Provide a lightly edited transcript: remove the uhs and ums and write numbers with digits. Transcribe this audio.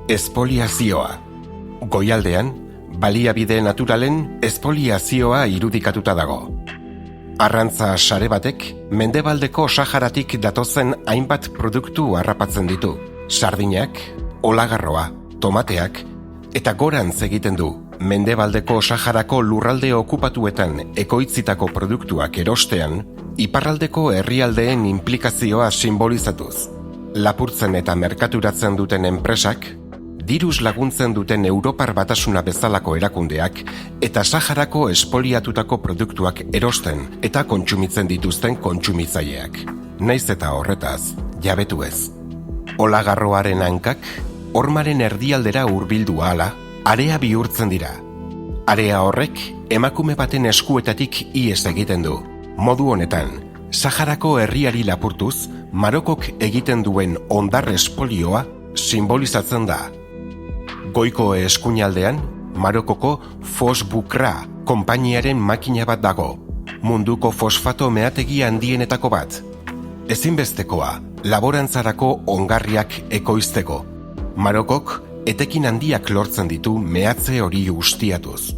Espoliazioa. Goialdean, baliabide naturalen espoliazioa irudikatuta dago. Arrantza sare batek mendebaldeko Saharatik datozen hainbat produktu harrapatzen ditu. Sardinak, olagarroa, tomateak, eta gorantz egiten du mendebaldeko Saharako lurralde okupatuetan ekoitzitako produktuak erostean, iparraldeko herrialdeen inplikazioa sinbolizatuz. Lapurtzen eta merkaturatzen duten enpresak, diruz laguntzen duten Europar Batasuna bezalako erakundeak eta Saharako espoliatutako produktuak erosten eta kontsumitzen dituzten kontsumitzaileak. Naiz eta horretaz, jabetu ez. Olagarroaren hankak, hormaren erdialdera hurbildu ahala, area bihurtzen dira. Area horrek emakume baten eskuetatik ihes egiten du. Modu honetan, Saharako herriari lapurtuz, Marokok egiten duen ondar espolioa simbolizatzen da. Goiko eskuinaldean, Marokoko Fosbukra konpainiaren makina bat dago, munduko fosfato meategi handienetako bat. Ezinbestekoa, laborantzarako ongarriak ekoizteko. Marokok etekin handiak lortzen ditu mehatze hori ustiatuz.